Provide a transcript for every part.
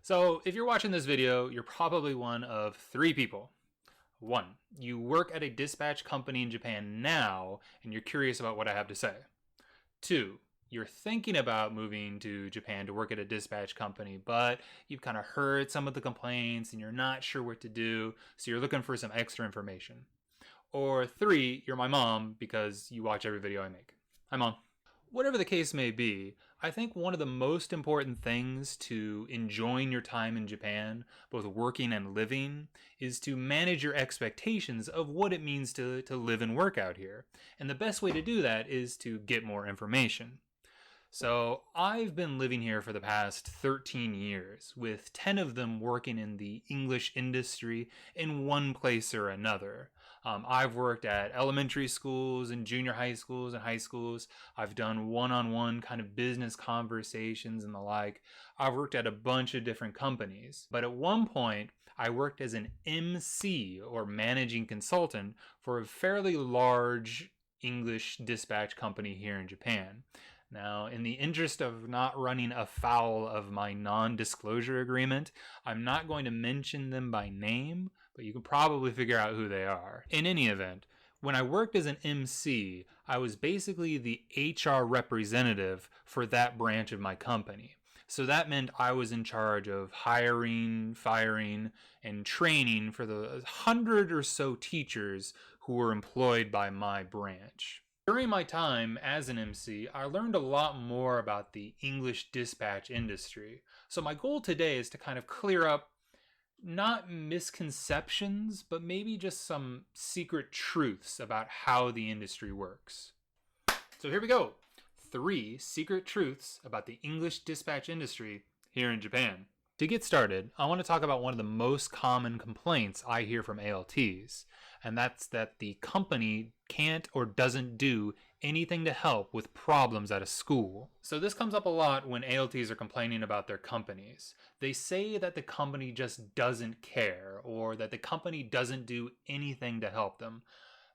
So if you're watching this video, you're probably one of three people. One, you work at a dispatch company in Japan now, and you're curious about what I have to say. Two, you're thinking about moving to Japan to work at a dispatch company, but you've kind of heard some of the complaints and you're not sure what to do, so you're looking for some extra information. Or three, you're my mom because you watch every video I make. Hi, Mom. Whatever the case may be, I think one of the most important things to enjoying your time in Japan, both working and living, is to manage your expectations of what it means to live and work out here. And the best way to do that is to get more information. So I've been living here for the past 13 years, with 10 of them working in the English industry in one place or another. I've worked at elementary schools and junior high schools and high schools. I've done one-on-one kind of business conversations and the like. I've worked at a bunch of different companies. But at one point, I worked as an MC, or managing consultant, for a fairly large English dispatch company here in Japan. Now, in the interest of not running afoul of my non-disclosure agreement, I'm not going to mention them by name, but you can probably figure out who they are. In any event, when I worked as an MC, I was basically the HR representative for that branch of my company. So that meant I was in charge of hiring, firing, and training for the 100 or so teachers who were employed by my branch. During my time as an MC, I learned a lot more about the English dispatch industry. So my goal today is to kind of clear up not misconceptions, but maybe just some secret truths about how the industry works. So here we go. 3 secret truths about the English dispatch industry here in Japan. To get started, I want to talk about one of the most common complaints I hear from ALTs, and that's that the company can't or doesn't do anything to help with problems at a school. So this comes up a lot when ALTs are complaining about their companies. They say that the company just doesn't care, or that the company doesn't do anything to help them.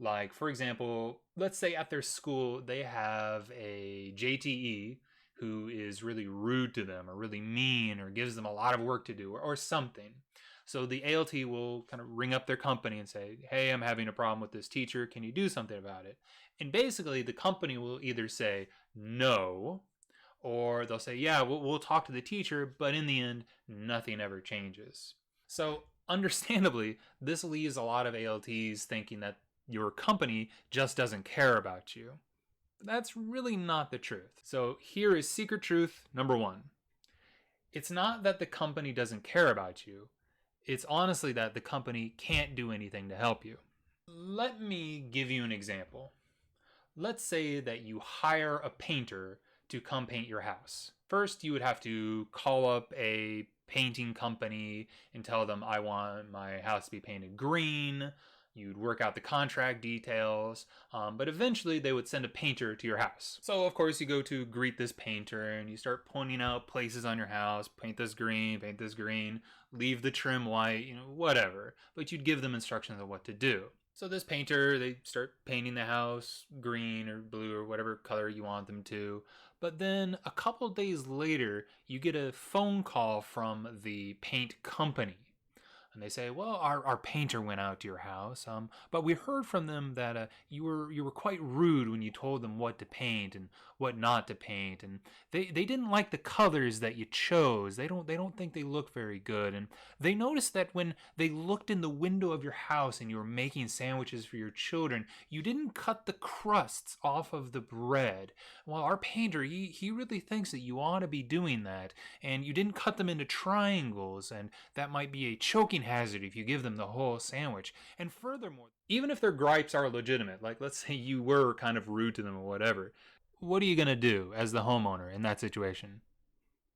Like, for example, let's say at their school they have a JTE who is really rude to them or really mean or gives them a lot of work to do or something. So the ALT will kind of ring up their company and say, hey, I'm having a problem with this teacher. Can you do something about it? And basically the company will either say no, or they'll say, yeah, we'll talk to the teacher, but in the end, nothing ever changes. So understandably, this leaves a lot of ALTs thinking that your company just doesn't care about you. That's really not the truth. So here is secret truth number 1. It's not that the company doesn't care about you. It's honestly that the company can't do anything to help you. Let me give you an example. Let's say that you hire a painter to come paint your house. First, you would have to call up a painting company and tell them, I want my house to be painted green. You'd work out the contract details, but eventually they would send a painter to your house. So of course you go to greet this painter and you start pointing out places on your house, paint this green, leave the trim white, whatever. But you'd give them instructions on what to do. So this painter, they start painting the house green or blue or whatever color you want them to. But then a couple days later, you get a phone call from the paint company. And they say, well, our painter went out to your house, but we heard from them that you were quite rude when you told them what to paint and what not to paint, and they didn't like the colors that you chose. They don't think they look very good, and they noticed that when they looked in the window of your house and you were making sandwiches for your children, you didn't cut the crusts off of the bread. Well, our painter, he really thinks that you ought to be doing that, and you didn't cut them into triangles, and that might be a choking hazard if you give them the whole sandwich. And furthermore, even if their gripes are legitimate, like let's say you were kind of rude to them or whatever, what are you going to do as the homeowner in that situation?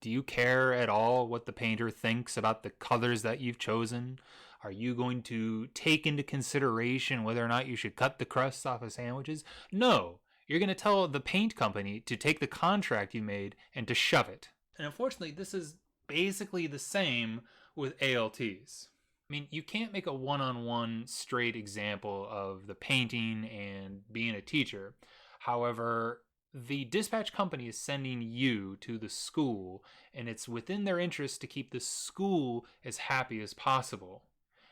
Do you care at all what the painter thinks about the colors that you've chosen? Are you going to take into consideration whether or not you should cut the crusts off of sandwiches? No. You're going to tell the paint company to take the contract you made and to shove it. And unfortunately, this is basically the same with ALTs. I mean, you can't make a one-on-one straight example of the painting and being a teacher. However, The dispatch company is sending you to the school, and it's within their interest to keep the school as happy as possible.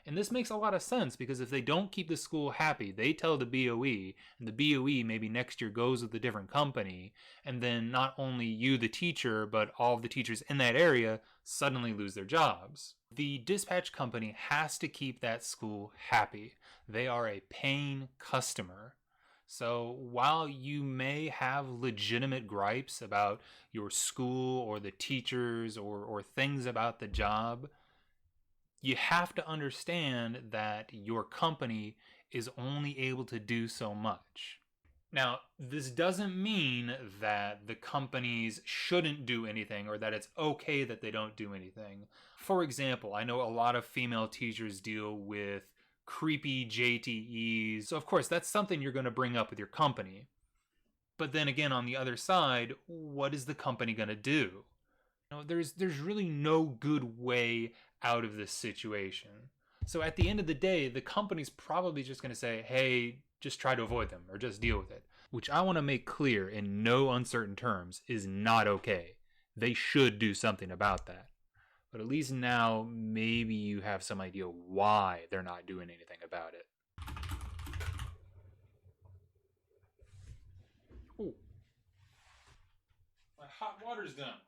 And this makes a lot of sense because if they don't keep the school happy, they tell the BOE, and the BOE maybe next year goes with a different company, and then not only you, the teacher, but all of the teachers in that area suddenly lose their jobs. The dispatch company has to keep that school happy. They are a paying customer. So while you may have legitimate gripes about your school or the teachers or things about the job, you have to understand that your company is only able to do so much. Now, this doesn't mean that the companies shouldn't do anything or that it's okay that they don't do anything. For example, I know a lot of female teachers deal with creepy JTEs. So, of course, that's something you're going to bring up with your company. But then again, on the other side, what is the company going to do? You know, there's really no good way out of this situation. So at the end of the day, the company's probably just going to say, hey, just try to avoid them or just deal with it. Which I want to make clear in no uncertain terms is not okay. They should do something about that. But at least now, maybe you have some idea why they're not doing anything about it. Ooh. My hot water's done.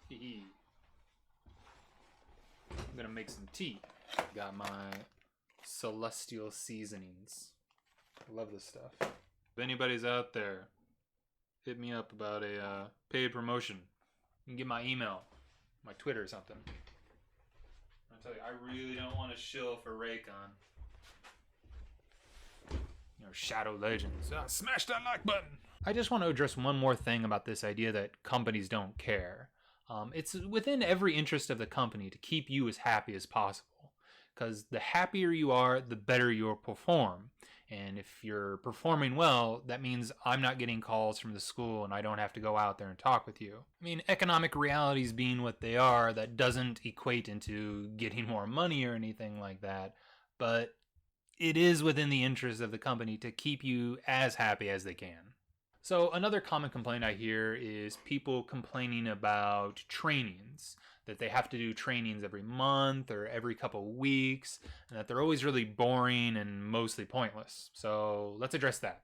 Hee. I'm gonna make some tea. Got my celestial seasonings. I love this stuff. If anybody's out there, hit me up about a paid promotion. You can get my email, my Twitter or something. I'll tell you, I really don't want to shill for Raycon. You know, Shadow Legends. Smash that like button! I just want to address one more thing about this idea that companies don't care. It's within every interest of the company to keep you as happy as possible. Because the happier you are, the better you'll perform. And if you're performing well, that means I'm not getting calls from the school and I don't have to go out there and talk with you. I mean, economic realities being what they are, that doesn't equate into getting more money or anything like that. But it is within the interest of the company to keep you as happy as they can. So another common complaint I hear is people complaining about trainings, that they have to do trainings every month or every couple weeks, and that they're always really boring and mostly pointless. So let's address that.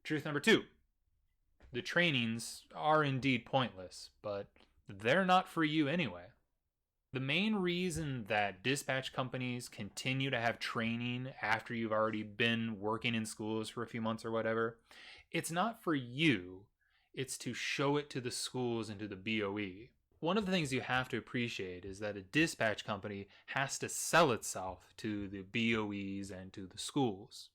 Truth number 2, the trainings are indeed pointless, but they're not for you anyway. The main reason that dispatch companies continue to have training after you've already been working in schools for a few months or whatever, it's not for you, it's to show it to the schools and to the BOE. One of the things you have to appreciate is that a dispatch company has to sell itself to the BOEs and to the schools.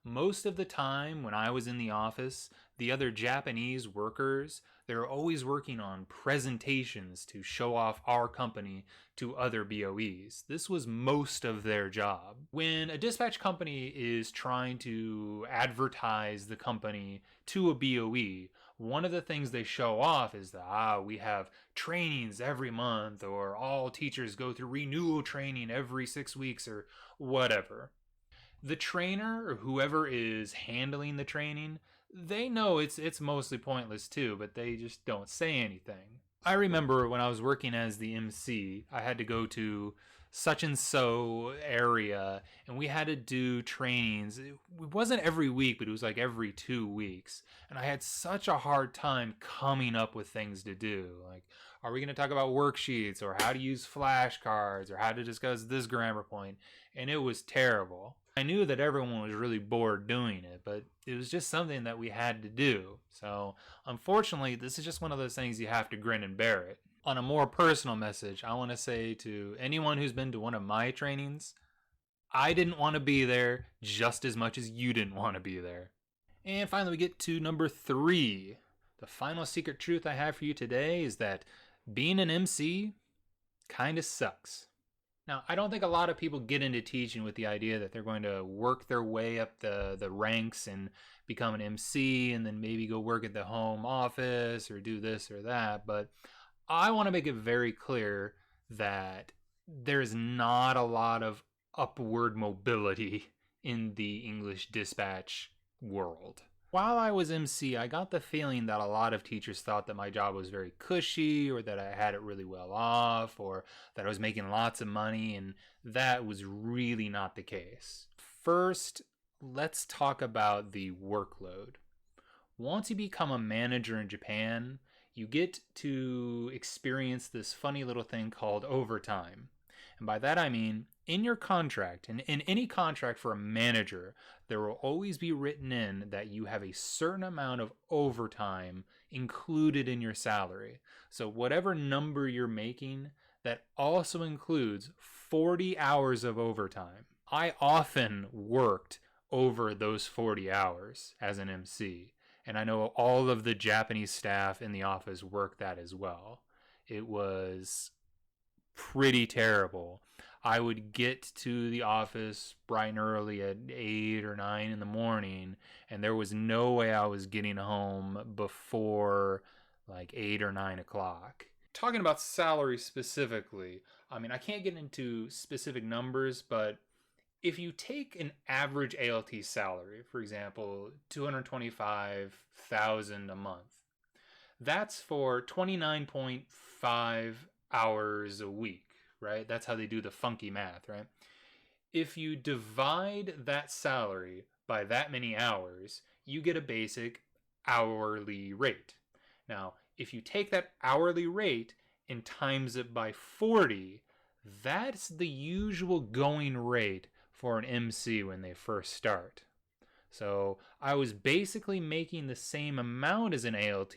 Most of the time when I was in the office, the other Japanese workers, they're always working on presentations to show off our company to other BOEs. This was most of their job. When a dispatch company is trying to advertise the company to a BOE, one of the things they show off is that we have trainings every month, or all teachers go through renewal training every 6 weeks, or whatever. The trainer or whoever is handling the training, they know it's mostly pointless too, but they just don't say anything. I remember when I was working as the MC, I had to go to such and so area and we had to do trainings. It wasn't every week, but it was like every 2 weeks. And I had such a hard time coming up with things to do. Like, are we going to talk about worksheets or how to use flashcards or how to discuss this grammar point? And it was terrible. I knew that everyone was really bored doing it, but it was just something that we had to do. So unfortunately, this is just one of those things you have to grin and bear it. On a more personal message, I want to say to anyone who's been to one of my trainings, I didn't want to be there just as much as you didn't want to be there. And finally, we get to number 3. The final secret truth I have for you today is that being an MC kind of sucks. Now, I don't think a lot of people get into teaching with the idea that they're going to work their way up the ranks and become an MC and then maybe go work at the home office or do this or that. But I want to make it very clear that there's not a lot of upward mobility in the English dispatch world. While I was MC, I got the feeling that a lot of teachers thought that my job was very cushy, or that I had it really well off, or that I was making lots of money, and that was really not the case. First, let's talk about the workload. Once you become a manager in Japan, you get to experience this funny little thing called overtime. And by that I mean, in your contract, and in any contract for a manager, there will always be written in that you have a certain amount of overtime included in your salary. So whatever number you're making, that also includes 40 hours of overtime. I often worked over those 40 hours as an MC, and I know all of the Japanese staff in the office worked that as well. It was pretty terrible. I would get to the office bright and early at 8 or 9 in the morning, and there was no way I was getting home before like 8 or 9 o'clock. Talking about salary specifically, I mean, I can't get into specific numbers, but if you take an average ALT salary, for example, 225,000 a month, that's for 29.5 hours a week, right? That's how they do the funky math, right? If you divide that salary by that many hours, you get a basic hourly rate. Now, if you take that hourly rate and times it by 40, that's the usual going rate for an MC when they first start. So I was basically making the same amount as an ALT,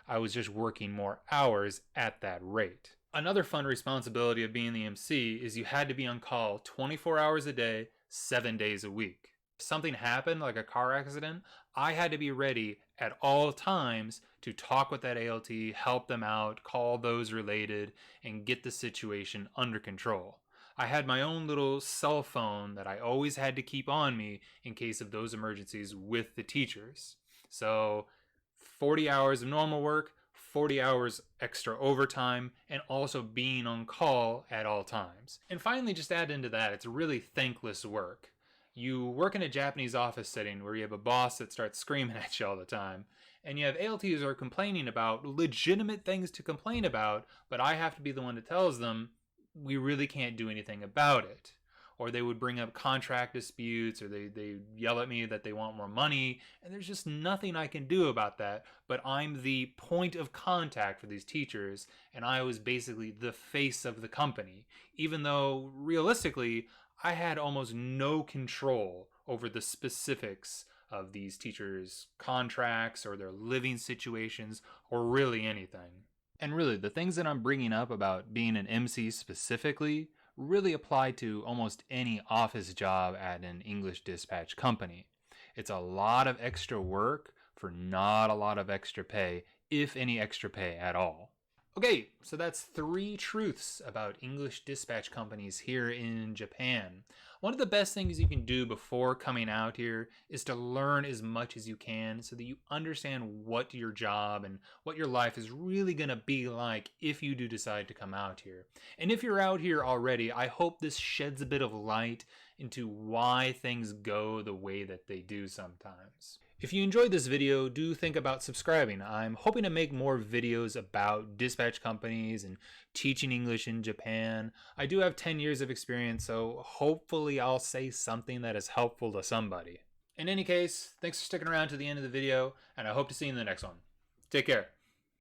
I was just working more hours at that rate. Another fun responsibility of being the MC is you had to be on call 24 hours a day, 7 days a week. If something happened, like a car accident, I had to be ready at all times to talk with that ALT, help them out, call those related, and get the situation under control. I had my own little cell phone that I always had to keep on me in case of those emergencies with the teachers. So 40 hours of normal work, 40 hours extra overtime, and also being on call at all times. And finally, just add into that, it's really thankless work. You work in a Japanese office setting where you have a boss that starts screaming at you all the time, and you have ALTs who are complaining about legitimate things to complain about, but I have to be the one that tells them, we really can't do anything about it. Or they would bring up contract disputes, or they yell at me that they want more money, and there's just nothing I can do about that. But I'm the point of contact for these teachers, and I was basically the face of the company, even though realistically I had almost no control over the specifics of these teachers' contracts or their living situations or really anything. And really, the things that I'm bringing up about being an MC specifically really apply to almost any office job at an English dispatch company. It's a lot of extra work for not a lot of extra pay, if any extra pay at all. Okay, so that's 3 truths about English dispatch companies here in Japan. One of the best things you can do before coming out here is to learn as much as you can so that you understand what your job and what your life is really going to be like if you do decide to come out here. And if you're out here already, I hope this sheds a bit of light into why things go the way that they do sometimes. If you enjoyed this video, do think about subscribing. I'm hoping to make more videos about dispatch companies and teaching English in Japan. I do have 10 years of experience, so hopefully I'll say something that is helpful to somebody. In any case, thanks for sticking around to the end of the video, and I hope to see you in the next one. Take care.